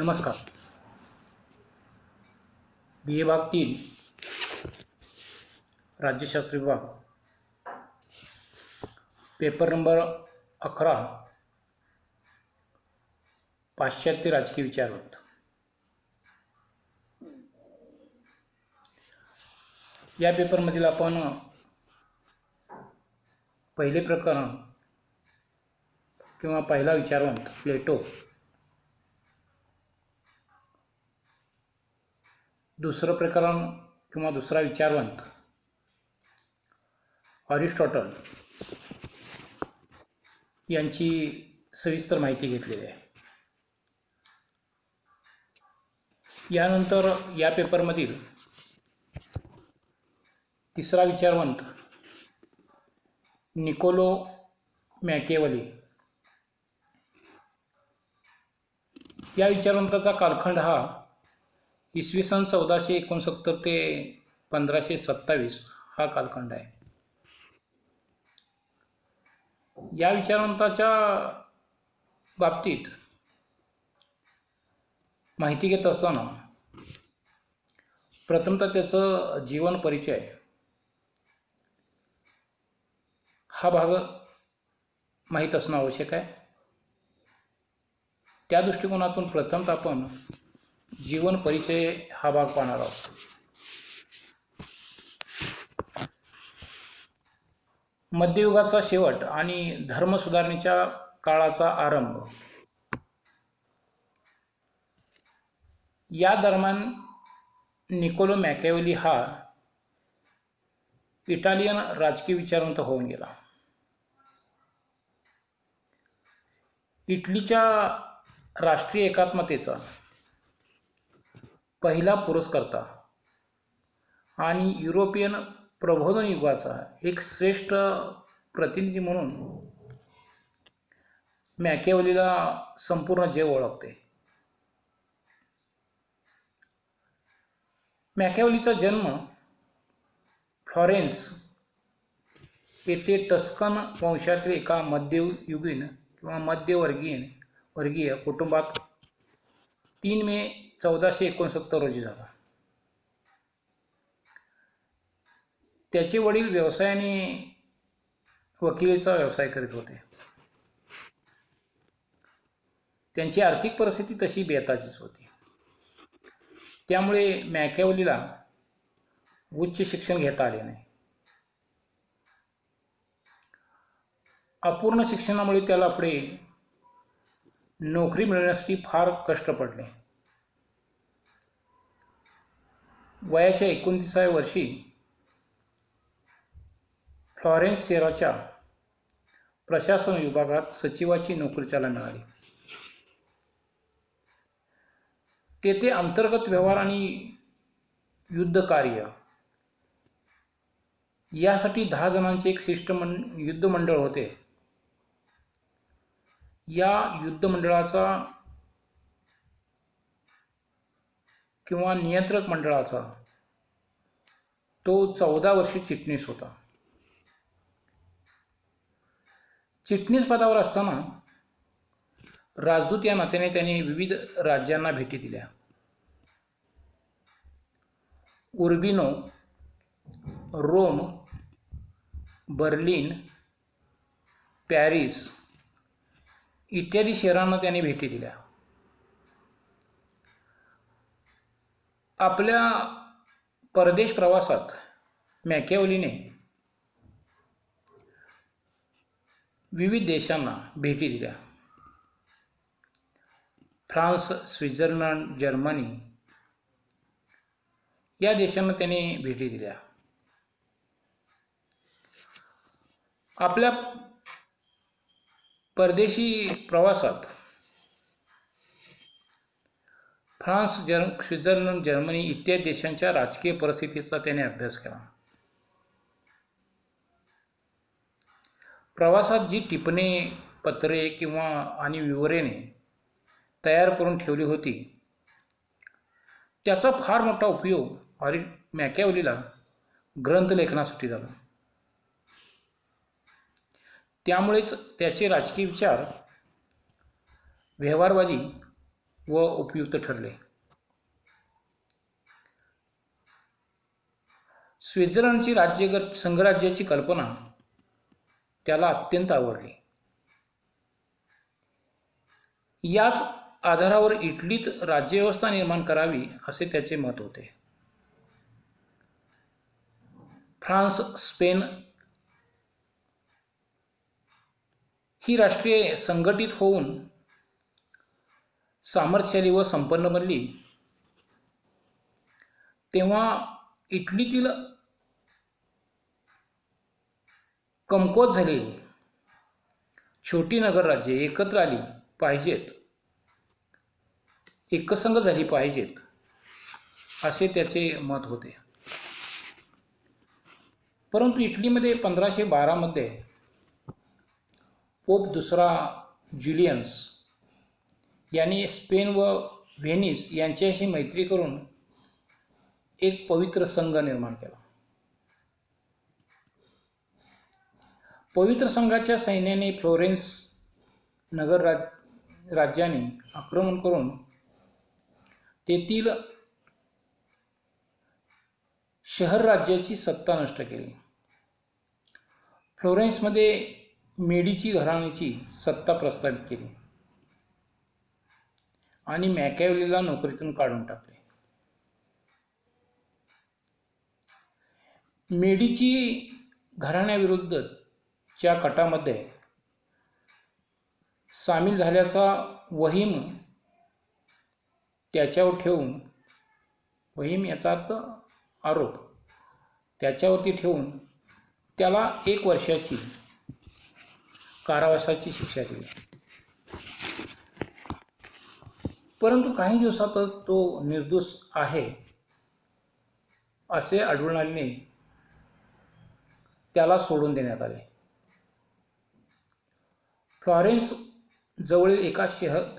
नमस्कार. बी ए भाग 3 राज्यशास्त्र विभाग पेपर नंबर 11 पाश्चात्य राजकीय विचारवंत. या पेपरमधील आपण पहिले प्रकरण किंवा पहिला विचारवंत प्लेटो, दुसरं प्रकरण किंवा दुसरा विचारवंत अरिस्टॉटल यांची सविस्तर माहिती घेतलेली आहे. यानंतर या पेपरमधील तिसरा विचारवंत निकोलो मॅकियावेली. या विचारवंताचा कालखंड हा इसवी सन 1469 ते 1527 हा कालखंड आहे. या विचारवंताच्या बाबतीत माहिती घेत असताना प्रथमतः त्याचं जीवन परिचय हा भाग माहीत असणं आवश्यक आहे. त्या दृष्टिकोनातून प्रथमतः आपण जीवन परिचय हा भाग पाहणार आहोत. मध्ययुगाचा शेवट आणि धर्मसुधारणेच्या काळाचा आरंभ या दरम्यान निकोलो मॅकियावेली हा इटालियन राजकीय विचारवंत होऊन गेला. इटलीच्या राष्ट्रीय एकात्मतेचा पहिला पुरस्कर्ता आणि युरोपियन प्रबोधन युगाचा एक श्रेष्ठ प्रतिनिधी म्हणून मॅकियावेलीला संपूर्ण जग ओळखते. मॅकियावेलीचा जन्म फ्लॉरेन्स येथे टस्कन वंशातील एका मध्ययुगीन किंवा मध्यवर्गीय कुटुंबात 3 मे 1469 रोजी झाला. त्याचे वडील व्यवसायाने वकिलीचा व्यवसाय करीत होते. त्यांची आर्थिक परिस्थिती तशी बेताचीच होती. त्यामुळे मॅकियावेलीला उच्च शिक्षण घेता आले नाही. अपूर्ण शिक्षणामुळे त्याला पुढे नोकरी मिळवण्यासाठी फार कष्ट पडले. वयाच्या 29व्या वर्षी फ्लॉरेन्स शहराच्या प्रशासन विभागात सचिवाची नोकरी त्याला मिळाली. तेथे अंतर्गत व्यवहार आणि युद्धकार्य यासाठी 10 जणांचे एक युद्ध मंडळ होते. या युद्ध मंडळाचा किंवा नियंत्रक मंडळाचा तो 14 वर्षी चिटणीस होता. चिटणीस पदावर असताना राजदूत या नात्याने त्याने विविध राज्यांना भेटी दिल्या. उर्बिनो, रोम, बर्लिन, पॅरिस इत्यादी शहरांना त्याने भेटी दिल्या. आपल्या परदेश प्रवासात मॅकियावेलीने विविध देशांना भेटी दिल्या. फ्रान्स, स्वित्झर्लंड, जर्मनी या देशांना त्याने भेटी दिल्या. आपल्या परदेशी प्रवासात फ्रान्स, स्वित्झर्लंड, जर्मनी इत्यादी देशांच्या राजकीय परिस्थितीचा त्याने अभ्यास केला. प्रवासात जी टिपणे, पत्रे किंवा आणि विवरणे तयार करून ठेवली होती त्याचा फार मोठा उपयोग मॅकियावेलीला ग्रंथलेखनासाठी झाला. त्यामुळेच त्याचे राजकीय विचार व्यवहारवादी व उपयुक्त ठरले. स्वित्झर्लंडची संघराज्याची कल्पना त्याला अत्यंत आवडली. याच आधारावर इटलीत राज्यव्यवस्था निर्माण करावी असे त्याचे मत होते. फ्रान्स, स्पेन ही राष्ट्रे संघटित होऊन सामर्थ्यशाली व संपन्न बनली तेव्हा इटलीतील कमकुवत झालेली छोटी नगरराज्ये एकत्र आली पाहिजेत, एकसंघ झाली पाहिजेत असे त्याचे मत होते. परंतु इटलीमध्ये 1512 मध्ये पोप दुसरा ज्युलियन्स यांनी स्पेन व व्हेनिस यांच्याशी मैत्री करून एक पवित्र संघ निर्माण केला. पवित्र संघाच्या सैन्याने फ्लोरेन्स नगर राज्याने आक्रमण करून तेथील शहर राज्याची सत्ता नष्ट केली. फ्लोरेन्समध्ये मेडीची घराण्याची सत्ता प्रस्थापित केली आणि मॅकॅव्हेलीला नोकरीतून काढून टाकले. मेडीची घराण्याविरुद्धच्या कटामध्ये सामील झाल्याचा वहीम त्याच्यावर ठेवून, वहीम याचा अर्थ आरोप, त्याच्यावरती ठेवून त्याला 1 वर्षाची कारावासाची शिक्षा केली. परंतु काही दिवसातच तो निर्दोष आहे असे आढळून आल्याने त्याला सोडून देण्यात आले. फ्लॉरेन्स जवळील एका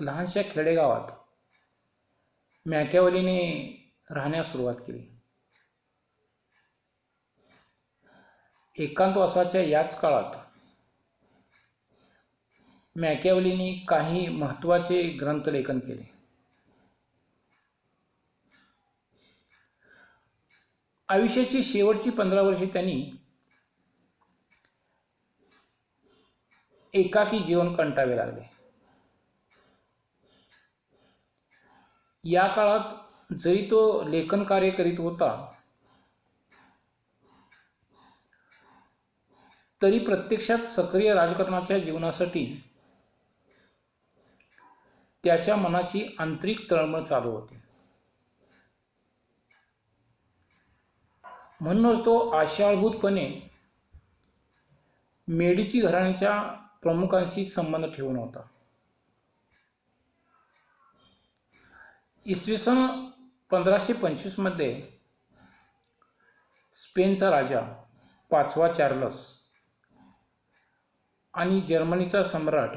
लहानशा खेडेगावात मॅकॅव्हेलीने राहण्यास सुरुवात केली. एकांतवासाच्या याच काळात मॅकॅव्हेलीने काही महत्त्वाचे ग्रंथलेखन केले. आयुष्याची शेवटची 15 वर्षे त्यांनी एकाकी जीवन कंटावे लागले. या काळात जरी तो लेखन कार्य करीत होता तरी प्रत्यक्षात सक्रिय राजकारणाच्या जीवनासाठी त्याच्या मनाची आंतरिक तळमळ चालू होती. म्हणूनच तो आशाळभूतपणे मेडीची घराण्याच्या प्रमुखांशी संबंध ठेवून होता. इसवी सन 1525 मध्ये स्पेनचा राजा 5वा चार्लस आणि जर्मनीचा सम्राट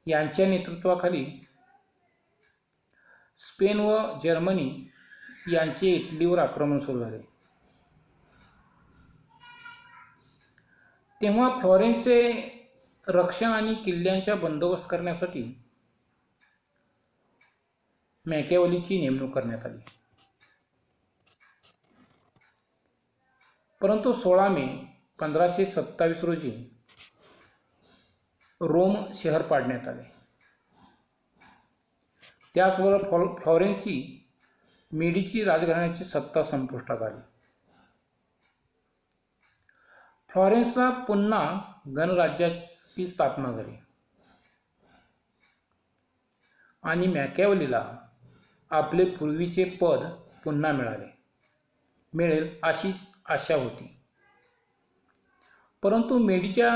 यांच्या नेतृत्वाखाली स्पेन व जर्मनी यांचे इटलीवर आक्रमण सुरू झाले. तेव्हा फ्लॉरेन्सचे रक्षण आणि किल्ल्यांचा बंदोबस्त करण्यासाठी मॅकॅव्हेलीची नेमणूक करण्यात आली. परंतु 16 मे 1527 रोजी रोम शहर पाडण्यात आले. त्याचबरोबर फ्लॉरेन्सची मेडीची राजघराण्याची सत्ता संपुष्टात आली. फ्लॉरेन्सला पुन्हा गणराज्याची स्थापना झाली आणि मॅकॅव्हेलीला आपले पूर्वीचे पद पुन्हा मिळेल अशी आशा होती. परंतु मेडीच्या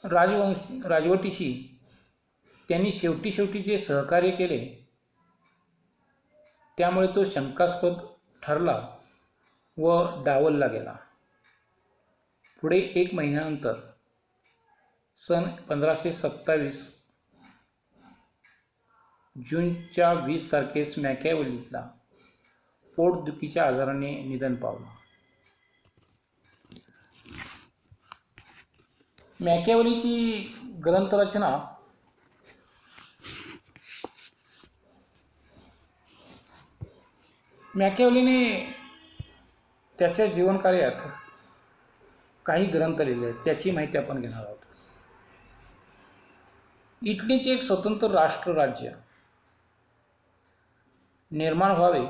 राजवटीशी त्यांनी शेवटी जे सहकार्य केले त्यामुळे तो शंकास्पद ठरला व डावलला गेला. पुढे 1 महिन्यानंतर सन 1527 जूनच्या 20 तारखेस मॅकॅव्हेलीला पोटदुखीच्या आजाराने निधन पावलं. मॅकॅव्हेलीची ग्रंथरचना मॅकियावेलीने त्याच्या जीवनकार्यात काही ग्रंथ लिहिले आहेत, त्याची माहिती आपण घेणार आहोत. इटलीचे एक स्वतंत्र राष्ट्रराज्य निर्माण व्हावे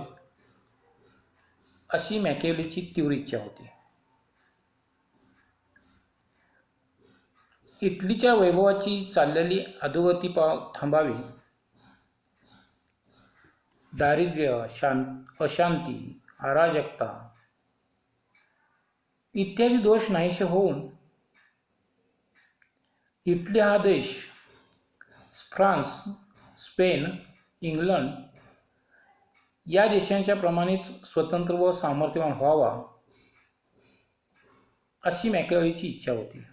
अशी मॅकियावेलीची तीव्र इच्छा होती. इटलीच्या वैभवाची चाललेली अधोगती थांबावी, दारिद्र्य, अशांती, अराजकता इत्यादी दोष नाहीसे होऊन इटली हा देश फ्रान्स, स्पेन, इंग्लंड या देशांच्या प्रमाणेच स्वतंत्र व सामर्थ्यवान व्हावा अशी मॅकियावेलीची इच्छा होती.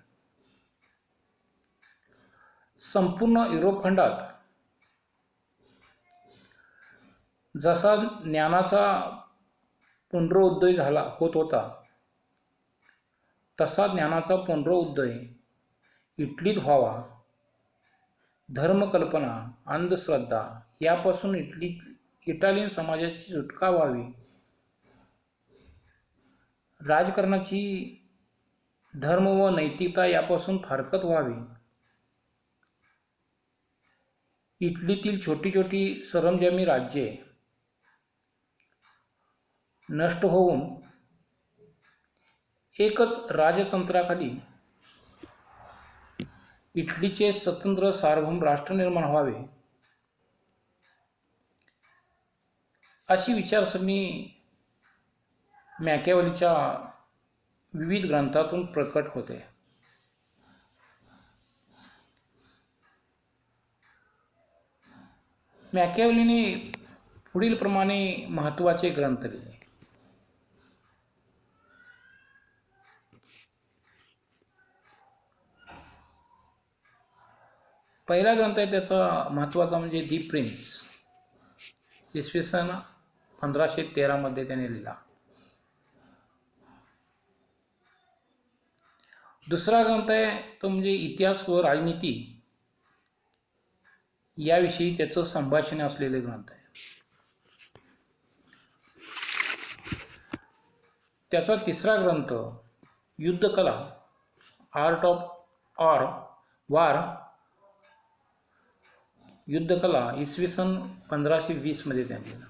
संपूर्ण युरोप खंडात जसा ज्ञानाचा पुनरुदय होत होता, तसा ज्ञानाचा पुनरुदय इटलीत व्हावा, धर्मकल्पना, अंधश्रद्धा यापासून इटालियन समाजाची सुटका व्हावी, राजकारणाची धर्म व नैतिकता यापासून फारकत व्हावी, इटलीतील छोटी छोटी सरंजामी राज्ये नष्ट होऊन एकच राजतंत्राखाली इटलीचे स्वतंत्र सार्वभौम राष्ट्र निर्माण व्हावे अशी विचारसरणी मॅकियावेलीच्या विविध ग्रंथातून प्रकट होते. मॅकियावेलीने पुढील प्रमाणे महत्त्वाचे ग्रंथ लिहिले. पहिला ग्रंथ आहे त्याचा महत्त्वाचा म्हणजे दी प्रिन्स, इसवी सन 1513 मध्ये त्याने लिहिला. दुसरा ग्रंथ आहे तो म्हणजे इतिहास व राजनीती याविषयी त्याचं संभाषण असलेले ग्रंथ आहे. त्याचा तिसरा ग्रंथ युद्धकला, आर्ट ऑफ वार, युद्धकला इसवी सन 1520 मध्ये त्याने लिहिला.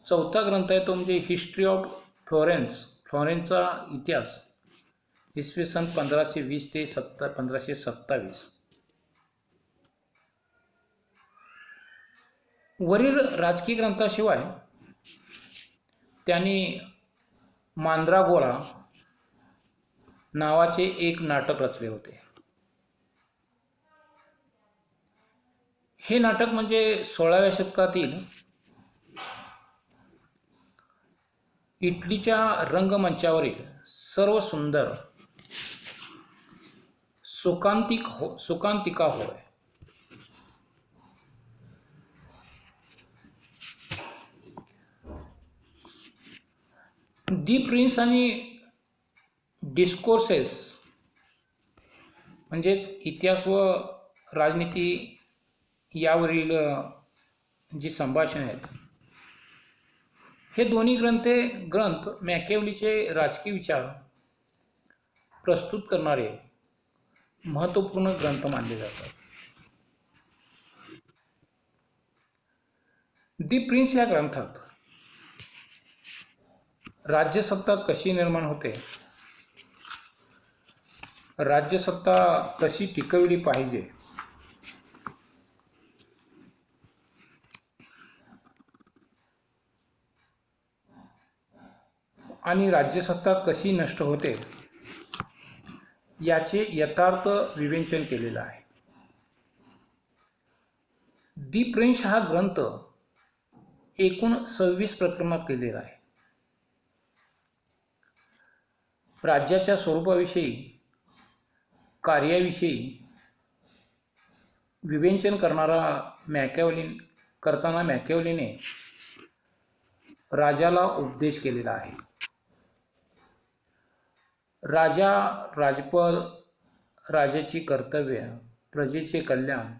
चौथा ग्रंथ आहे तो म्हणजे हिस्ट्री ऑफ फ्लॉरेन्सचा इतिहास, इसवी सन 1520 ते 1527. वरील राजकीय ग्रंथाशिवाय त्यांनी मांद्रागोरा नावाचे एक नाटक रचले होते. हे नाटक म्हणजे 16व्या शतकातील इटलीच्या रंगमंचावरील सर्व सुंदर सुकांतिका होय. दी प्रिन्स आणि डिस्कोर्सेस म्हणजेच इतिहास व राजनीती यावरील जी संभाषणे आहेत, हे दोन्ही ग्रंथ मॅकियावेलीचे राजकीय विचार प्रस्तुत करणारे महत्त्वपूर्ण ग्रंथ मानले जातात. दी प्रिन्स या ग्रंथात राज्यसत्ता कशी निर्माण होते, राज्यसत्ता कशी टिकवली पाहिजे, आणि राज्यसत्ता कशी नष्ट होते याचे यथार्थ विवेचन केलेलं आहे. दी प्रिन्स हा ग्रंथ एकूण 26 प्रकरणात लिहिलेला आहे. राज्याच्या स्वरूपाविषयी, कार्याविषयी विवेचन करताना मॅकियावेलीने राजाला उपदेश केलेला आहे. राजपद, राजाची कर्तव्य, प्रजेचे कल्याण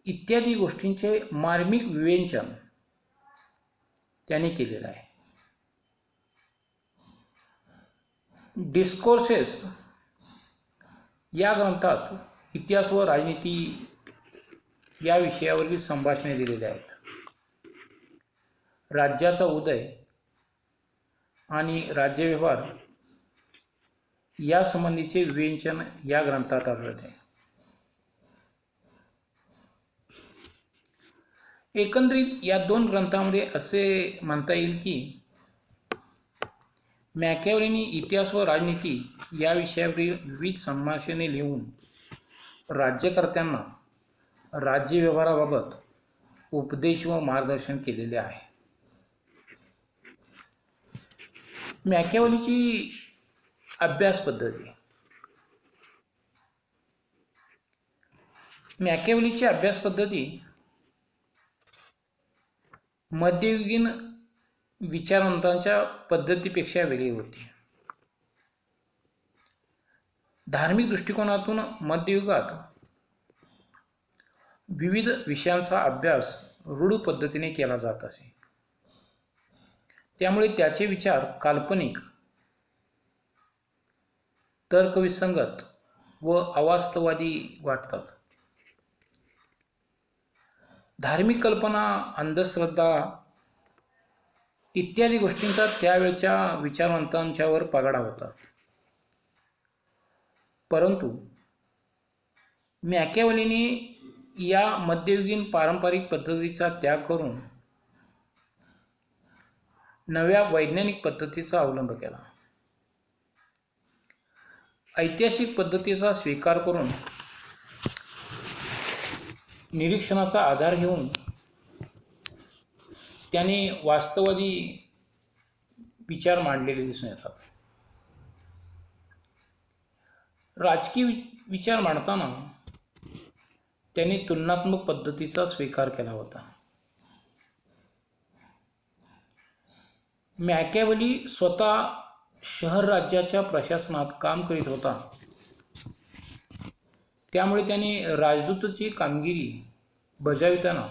इत्यादी गोष्टींचे मार्मिक विवेचन त्याने केलेलं आहे. डिस्कोर्सेस या ग्रंथात इतिहास व राजनीती या विषयावरील संभाषणे दिलेली आहेत. राज्याचा उदय आणि राज्यव्यवहार या संबंधीचे विवेचन या ग्रंथात आढळते. एकंदरीत या दोन ग्रंथांमध्ये असे म्हणता येईल की मॅकियावेलींनी इतिहास व राजनीती या विषयावरील विविध संभाषणे लिहून राज्यकर्त्यांना राज्यव्यवहाराबाबत उपदेश व मार्गदर्शन केलेले आहे. मॅकियावेलीची अभ्यास पद्धती. मॅकियावेलीची अभ्यास पद्धती मध्ययुगीन विचारवंतांच्या पद्धतीपेक्षा वेगळी होती. धार्मिक दृष्टिकोनातून मध्ययुगात विविध विषयांचा अभ्यास रूढ पद्धतीने केला जात असे. त्यामुळे त्याचे विचार काल्पनिक, तर्कविसंगत व अवास्तववादी वाटतात. धार्मिक कल्पना, अंधश्रद्धा इत्यादी गोष्टींचा त्यावेळच्या विचारवंतांच्यावर पगडा होता. परंतु मॅकियावेलीने या मध्ययुगीन पारंपरिक पद्धतीचा त्याग करून नव्या वैज्ञानिक पद्धतीचा अवलंब केला. ऐतिहासिक पद्धतीचा स्वीकार करून निरीक्षणाचा आधार घेऊन त्याने वास्तववादी विचार मांडलेले दिसून येतात. राजकीय विचार मांडताना त्यांनी तुलनात्मक पद्धतीचा स्वीकार केला होता. मॅकियावेली स्वतः शहर राज्याच्या प्रशासनात काम करीत होता. त्यामुळे त्याने राजदूताची कामगिरी बजावताना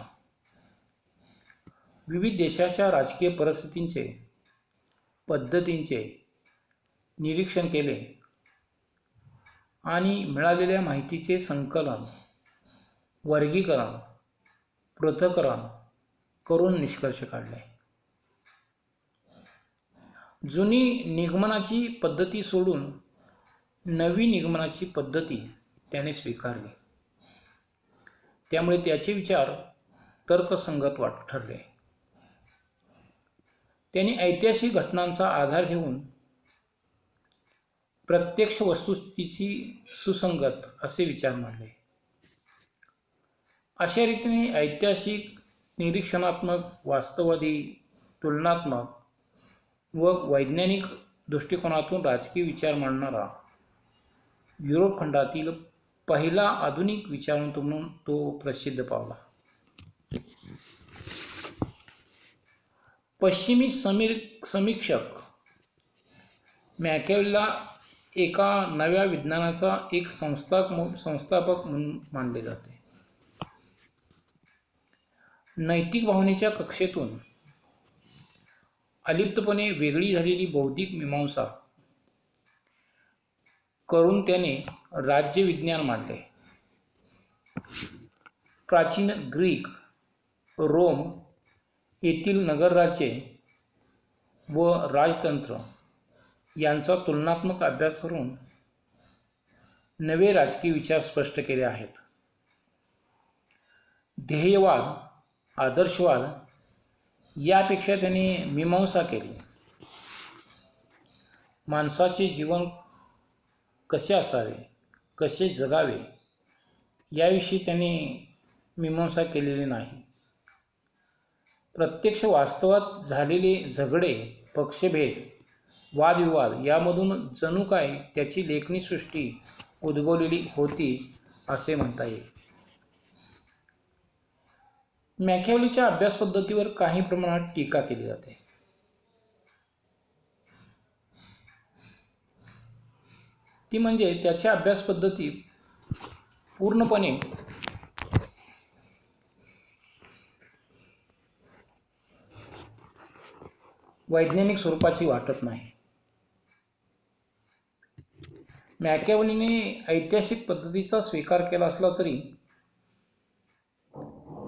विविध देशाच्या राजकीय परिस्थितींचे, पद्धतींचे निरीक्षण केले आणि मिळालेल्या माहितीचे संकलन, वर्गीकरण, पृथक्करण करून निष्कर्ष काढले. जुनी निगमनाची पद्धती सोडून नवी निगमनाची पद्धती त्याने स्वीकारली. त्यामुळे त्याचे विचार तर्कसंगत ठरले. त्यांनी ऐतिहासिक घटनांचा आधार घेऊन प्रत्यक्ष वस्तुस्थितीची सुसंगत असे विचार मांडले. अशा रीतीने ऐतिहासिक, निरीक्षणात्मक, वास्तववादी, तुलनात्मक व वैज्ञानिक दृष्टिकोनातून राजकीय विचार मांडणारा युरोप खंडातील पहिला आधुनिक विचारवंत म्हणून तो प्रसिद्ध पावला. पश्चिमी समीक्षक मॅकियावेलीला एका नव्या विज्ञानाचा एक संस्थापक म्हणून मानले जाते. नैतिक भावनेच्या कक्षेतून अलिप्तपणे वेगळी झालेली बौद्धिक मीमांसा करून त्याने राज्यविज्ञान मांडले. प्राचीन ग्रीक, रोम येथील नगरराज्ये व राजतंत्र यांचा तुलनात्मक अभ्यास करून नवे राजकीय विचार स्पष्ट केले आहेत. ध्येयवाद, आदर्शवाद यापेक्षा त्याने मीमांसा केली. माणसाचे जीवन कसे असावे, कसे जगावे याविषयी त्याने मीमांसा केलेली नाही. प्रत्यक्ष वास्तवात झालेले झगडे, पक्षभेद, वादविवाद यामधून जणू काय त्याची लेखणी सृष्टी उद्भवलेली होती असे म्हणता येईल. मॅकियावेलीच्या अभ्यास पद्धतीवर काही प्रमाणात टीका केली जाते. ती म्हणजे त्याच्या अभ्यास पद्धती पूर्णपणे वैज्ञानिक स्वरूपाची वाटत नाही. मॅकियावेलीने ऐतिहासिक पद्धतीचा स्वीकार केला असला तरी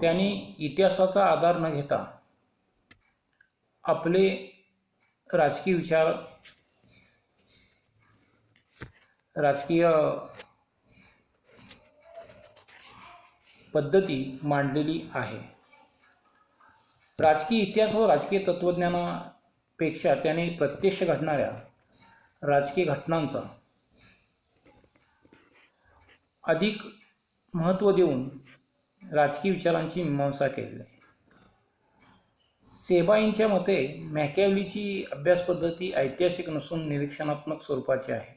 त्याने इतिहासाचा आधार न घेता आपले राजकीय विचार, राजकीय पद्धती मांडलेली आहे. राजकीय इतिहास व राजकीय तत्त्वज्ञानापेक्षा त्याने प्रत्यक्ष घडणाऱ्या राजकीय घटनांचा अधिक महत्त्व देऊन राजकीय विचारांची मीमांसा केली आहे. सेबाईंच्या मते मॅकियावेलीची अभ्यास पद्धती ऐतिहासिक नसून निरीक्षणात्मक स्वरूपाची आहे.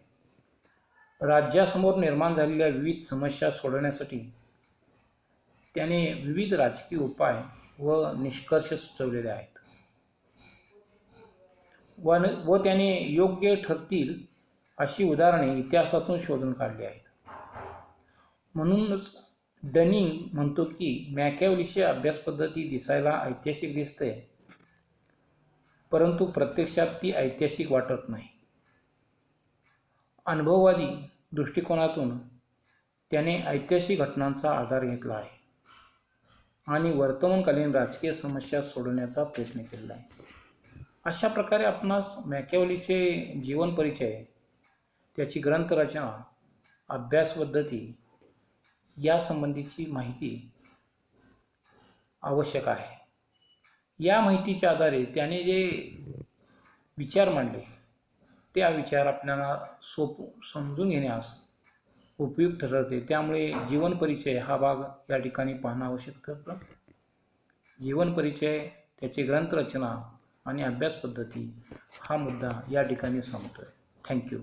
राज्यासमोर निर्माण झालेल्या विविध समस्या सोडवण्यासाठी त्याने विविध राजकीय उपाय व निष्कर्ष सुचवलेले आहेत व त्याने योग्य ठरतील अशी उदाहरणे इतिहासातून शोधून काढली आहेत. म्हणूनच डनिंग म्हणतो की मॅकियावेलीची अभ्यास पद्धती दिसायला ऐतिहासिक दिसते, परंतु प्रत्यक्षात ती ऐतिहासिक वाटत नाही. अनुभववादी दृष्टिकोनातून त्याने ऐतिहासिक घटनांचा आधार घेतला आहे आणि वर्तमानकालीन राजकीय समस्या सोडवण्याचा प्रयत्न केला आहे. अशा प्रकारे आपणास मॅकियावेलीचे जीवन परिचय, त्याची ग्रंथरचना, अभ्यास पद्धती यासंबंधीची माहिती आवश्यक आहे. या माहितीच्या आधारे त्याने जे विचार मांडले त्या विचार आपल्याला समजून घेण्यास उपयुक्त ठरते. त्यामुळे जीवन परिचय हा भाग या ठिकाणी पाहणं आवश्यक ठरतं. जीवन परिचय, त्याची ग्रंथरचना आणि अभ्यास पद्धती हा मुद्दा या ठिकाणी सांगतोय. थँक्यू.